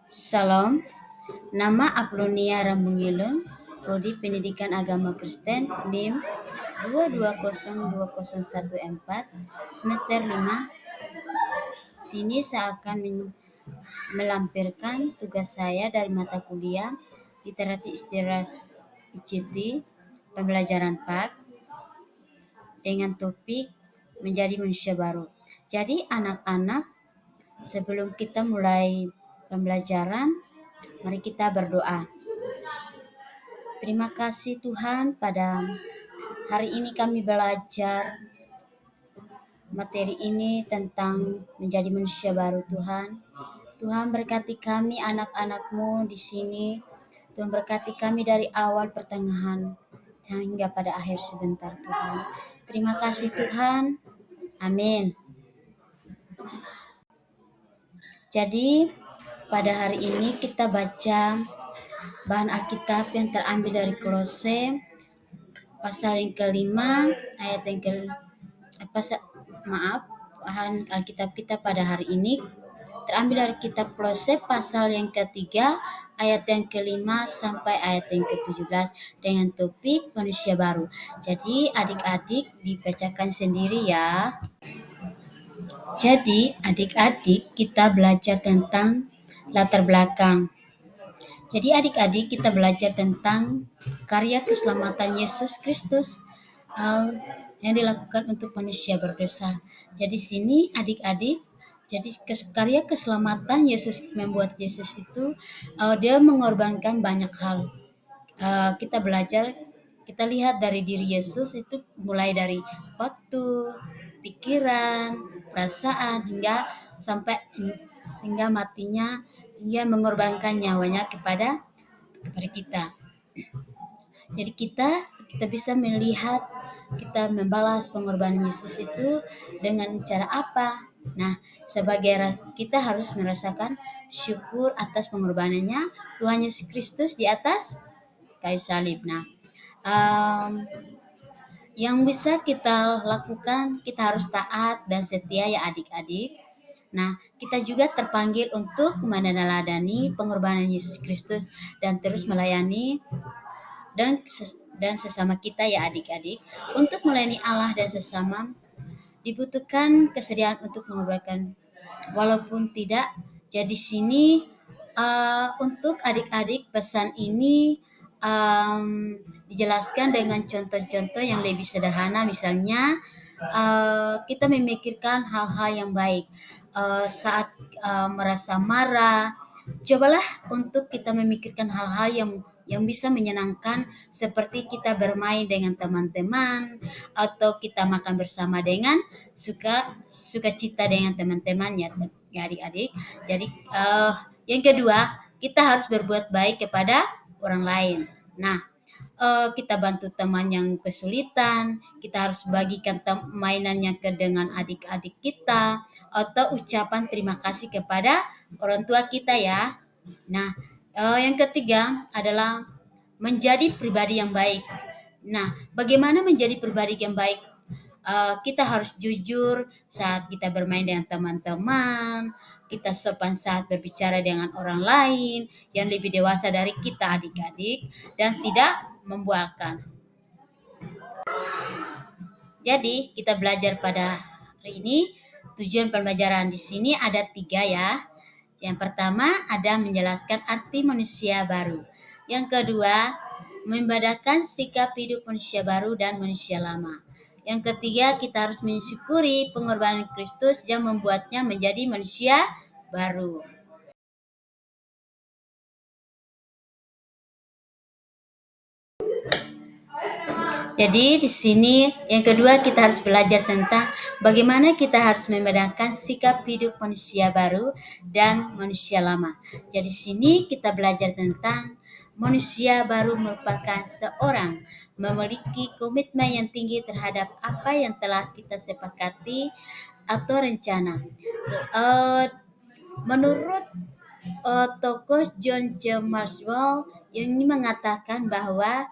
Salam, nama Aplonia Rambungileng, Prodi Pendidikan Agama Kristen, NIM 2202014, semester 5. Sini saya akan melampirkan tugas saya dari mata kuliah Literasi Istilah ICT, pembelajaran PAK, dengan topik menjadi manusia baru. Jadi anak-anak, sebelum kita mulai pembelajaran, mari kita berdoa. Terima kasih Tuhan, pada hari ini kami belajar materi ini tentang menjadi manusia baru Tuhan. Tuhan berkati kami anak-anak-Mu di sini. Tuhan berkati kami dari awal pertengahan hingga pada akhir sebentar Tuhan. Terima kasih Tuhan. Amin. Jadi pada hari ini kita baca bahan Alkitab yang terambil dari Kolose pasal yang kelima ayat yang bahan Alkitab kita pada hari ini terambil dari kitab Kolose pasal yang ketiga ayat yang kelima sampai ayat yang ke-17 dengan topik manusia baru. Jadi adik-adik dibacakan sendiri ya. Jadi adik-adik kita belajar tentang latar belakang. Jadi adik-adik kita belajar tentang karya keselamatan Yesus Kristus, hal yang dilakukan untuk manusia berdosa. Jadi sini adik-adik, jadi karya keselamatan Yesus membuat Yesus itu dia mengorbankan banyak hal. Kita belajar, kita lihat dari diri Yesus itu mulai dari waktu, pikiran, perasaan hingga sampai sehingga matinya, hingga mengorbankan nyawanya kepada kita. Jadi kita bisa melihat, kita membalas pengorbanan Yesus itu dengan cara apa? Nah, sebagai kita harus merasakan syukur atas pengorbanannya Tuhan Yesus Kristus di atas kayu salib. Nah, yang bisa kita lakukan, kita harus taat dan setia ya adik-adik. Nah, kita juga terpanggil untuk meneladani pengorbanan Yesus Kristus dan terus melayani dan sesama kita ya adik-adik. Untuk melayani Allah dan sesama dibutuhkan kesediaan untuk mengorbankan walaupun tidak. Jadi sini untuk adik-adik pesan ini dijelaskan dengan contoh-contoh yang lebih sederhana. Misalnya kita memikirkan hal-hal yang baik saat merasa marah. Cobalah untuk kita memikirkan hal-hal yang bisa menyenangkan, seperti kita bermain dengan teman-teman atau kita makan bersama dengan sukacita dengan teman-teman ya adik-adik. Jadi yang kedua, kita harus berbuat baik kepada orang lain. Nah, kita bantu teman yang kesulitan, kita harus bagikan mainannya dengan adik-adik kita, atau ucapan terima kasih kepada orang tua kita ya. Nah, yang ketiga adalah menjadi pribadi yang baik. Nah, bagaimana menjadi pribadi yang baik? Kita harus jujur saat kita bermain dengan teman-teman, kita sopan saat berbicara dengan orang lain yang lebih dewasa dari kita adik-adik, dan tidak membualkan. Jadi kita belajar pada hari ini, tujuan pembelajaran di sini ada 3 ya. Yang pertama ada menjelaskan arti manusia baru. Yang kedua, membedakan sikap hidup manusia baru dan manusia lama. Yang ketiga, kita harus mensyukuri pengorbanan Kristus yang membuatnya menjadi manusia baru. Jadi di sini yang kedua kita harus belajar tentang bagaimana kita harus membedakan sikap hidup manusia baru dan manusia lama. Jadi di sini kita belajar tentang manusia baru merupakan seorang memiliki komitmen yang tinggi terhadap apa yang telah kita sepakati atau rencana. Menurut tokoh John C. Maxwell yang ini mengatakan bahwa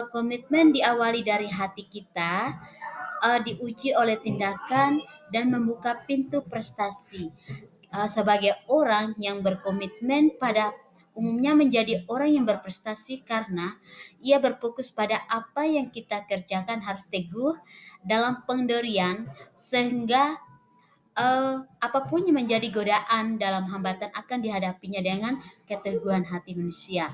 komitmen diawali dari hati kita, diuji oleh tindakan dan membuka pintu prestasi. sebagai orang yang berkomitmen pada umumnya menjadi orang yang berprestasi karena ia berfokus pada apa yang kita kerjakan harus teguh dalam pendirian sehingga apapun yang menjadi godaan dalam hambatan akan dihadapinya dengan keteguhan hati manusia.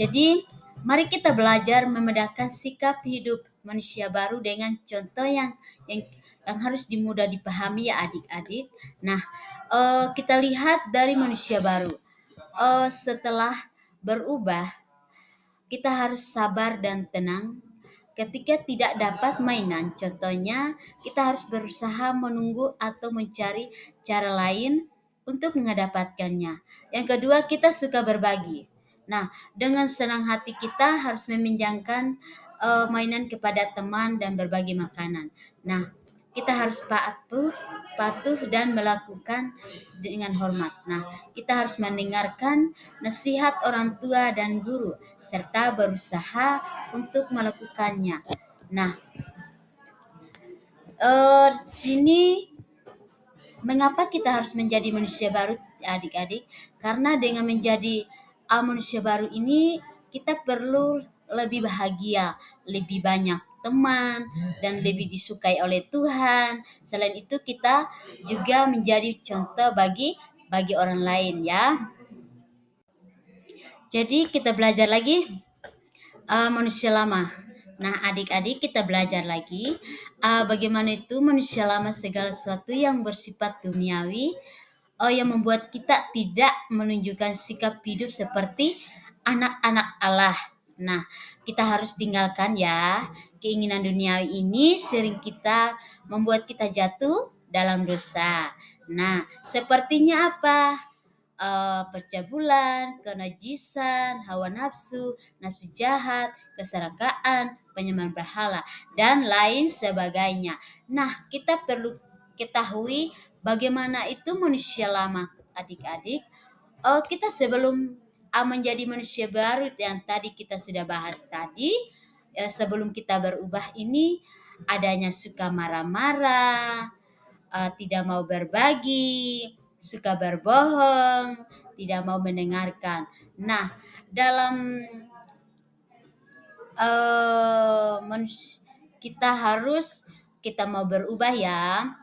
Jadi, mari kita belajar membedakan sikap hidup manusia baru dengan contoh yang, yang harus mudah dipahami ya adik-adik. Nah, kita lihat dari manusia baru. Setelah berubah, kita harus sabar dan tenang. Ketika tidak dapat mainan, contohnya kita harus berusaha menunggu atau mencari cara lain untuk mendapatkannya. Yang kedua, kita suka berbagi. Nah, dengan senang hati kita harus meminjamkan mainan kepada teman dan berbagi makanan. Nah, kita harus patuh dan melakukan dengan hormat. Nah, kita harus mendengarkan nasihat orang tua dan guru serta berusaha untuk melakukannya. Nah, sini mengapa kita harus menjadi manusia baru, adik-adik? Karena dengan menjadi manusia baru ini, kita perlu lebih bahagia, lebih banyak teman, dan lebih disukai oleh Tuhan. Selain itu, kita juga menjadi contoh bagi orang lain, ya. Jadi kita belajar lagi manusia lama. Nah, adik-adik kita belajar lagi bagaimana itu manusia lama segala sesuatu yang bersifat duniawi yang membuat kita tidak menunjukkan sikap hidup seperti anak-anak Allah. Nah, kita harus tinggalkan ya keinginan duniawi ini sering kita membuat kita jatuh dalam dosa. Nah, sepertinya apa? Percabulan, kenajisan, hawa nafsu, nafsu jahat, keserakahan, penyembahan berhala, dan lain sebagainya. Nah, kita perlu ketahui bagaimana itu manusia lama, adik-adik. Kita sebelum menjadi manusia baru yang tadi kita sudah bahas tadi, sebelum kita berubah ini adanya suka marah-marah, tidak mau berbagi, suka berbohong, tidak mau mendengarkan. Nah, dalam kita harus kita mau berubah ya.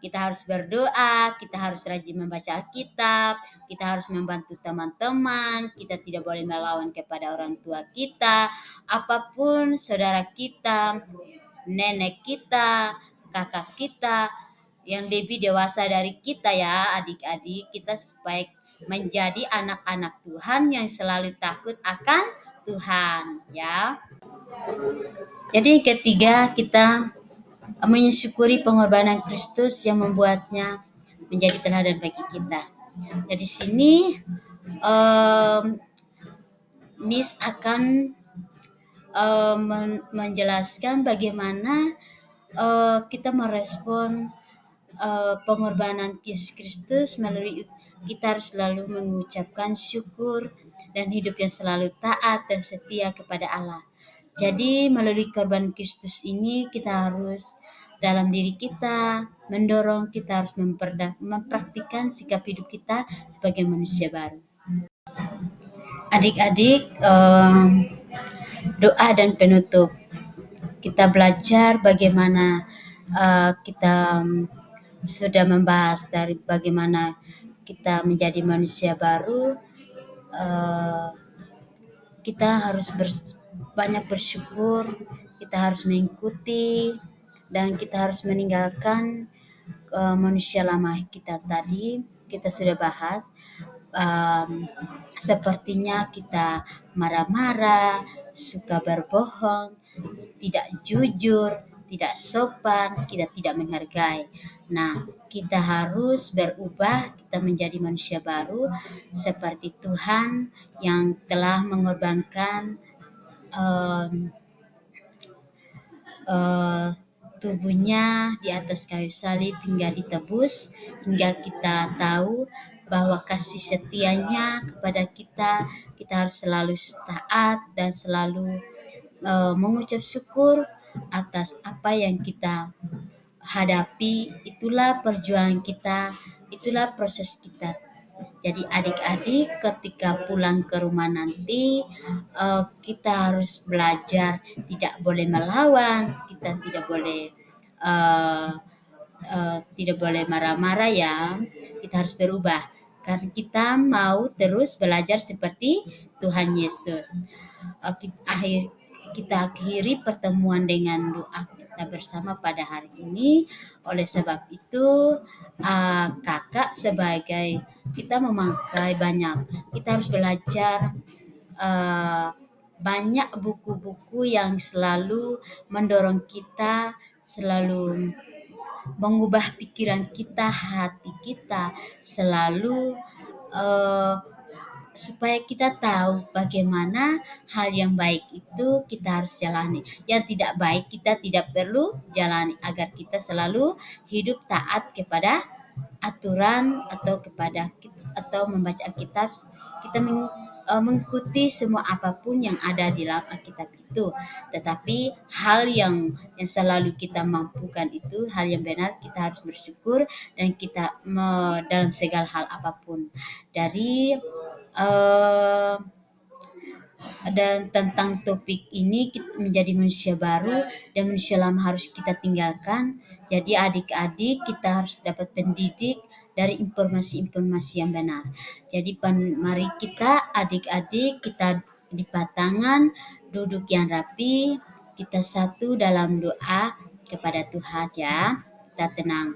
Kita harus berdoa, kita harus rajin membaca Alkitab, kita harus membantu teman-teman, kita tidak boleh melawan kepada orang tua kita, apapun saudara kita, nenek kita, kakak kita, yang lebih dewasa dari kita ya adik-adik, kita supaya menjadi anak-anak Tuhan yang selalu takut akan Tuhan ya. Jadi ketiga, kita mensyukuri pengorbanan Kristus yang membuatnya menjadi teladan bagi kita. Jadi sini Miss akan menjelaskan bagaimana kita merespon pengorbanan Yesus Kristus melalui kita harus selalu mengucapkan syukur dan hidup yang selalu taat dan setia kepada Allah. Jadi melalui korban Kristus ini kita harus dalam diri kita mendorong kita harus mempraktikkan sikap hidup kita sebagai manusia baru. Adik-adik, doa dan penutup. Kita belajar bagaimana kita sudah membahas dari bagaimana kita menjadi manusia baru. Kita harus banyak bersyukur, kita harus mengikuti, dan kita harus meninggalkan manusia lama kita tadi. Kita sudah bahas sepertinya kita marah-marah, suka berbohong, tidak jujur, tidak sopan, kita tidak menghargai. Nah, kita harus berubah, kita menjadi manusia baru seperti Tuhan yang telah mengorbankan tubuhnya di atas kayu salib hingga ditebus, hingga kita tahu bahwa kasih setianya kepada kita harus selalu taat dan selalu mengucap syukur atas apa yang kita hadapi. Itulah perjuangan kita Itulah proses kita. Jadi adik-adik ketika pulang ke rumah nanti, kita harus belajar tidak boleh melawan, kita tidak boleh marah-marah ya. Kita harus berubah karena kita mau terus belajar seperti Tuhan Yesus. Kita akhiri pertemuan dengan doa kita bersama pada hari ini. Oleh sebab itu, kakak sebagai kita memakai banyak, kita harus belajar banyak buku-buku yang selalu mendorong kita, selalu mengubah pikiran kita, hati kita, selalu eh, supaya kita tahu bagaimana hal yang baik itu kita harus jalani. Yang tidak baik kita tidak perlu jalani agar kita selalu hidup taat kepada aturan atau membaca Alkitab. Kita mengikuti semua apapun yang ada di dalam Alkitab itu. Tetapi hal yang selalu kita mampukan itu hal yang benar, kita harus bersyukur dan kita dalam segala hal apapun dari eh, dan tentang topik ini kita menjadi manusia baru dan manusia lama harus kita tinggalkan. Jadi adik-adik kita harus dapat pendidik dari informasi-informasi yang benar. Jadi mari kita adik-adik kita lipat tangan, duduk yang rapi, kita satu dalam doa kepada Tuhan ya. Kita tenang.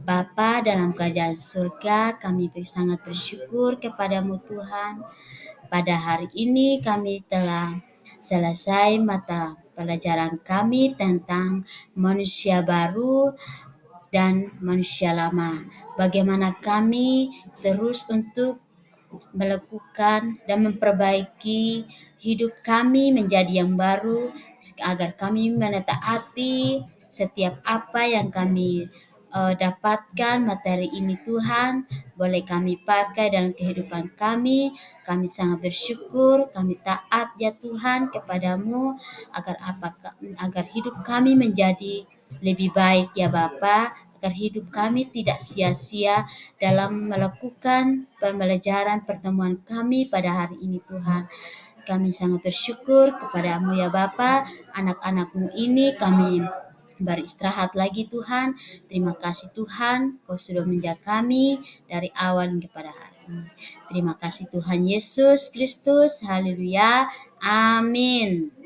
Bapa dalam kerajaan surga, kami sangat bersyukur kepadamu Tuhan. Pada hari ini kami telah selesai mata pelajaran kami tentang manusia baru dan manusia lama. Bagaimana kami terus untuk melakukan dan memperbaiki hidup kami menjadi yang baru agar kami menetaati setiap apa yang kami dapatkan materi ini Tuhan boleh kami pakai dalam kehidupan kami sangat bersyukur kami taat ya Tuhan kepadamu agar hidup kami menjadi lebih baik ya Bapa agar hidup kami tidak sia-sia dalam melakukan pembelajaran pertemuan kami pada hari ini Tuhan. Kami sangat bersyukur kepadamu ya Bapa, anak-anakmu ini kami beristirahat lagi Tuhan. Terima kasih Tuhan, Kau sudah menjaga kami dari awal hingga pada hari ini. Terima kasih Tuhan Yesus Kristus, haleluya, amin.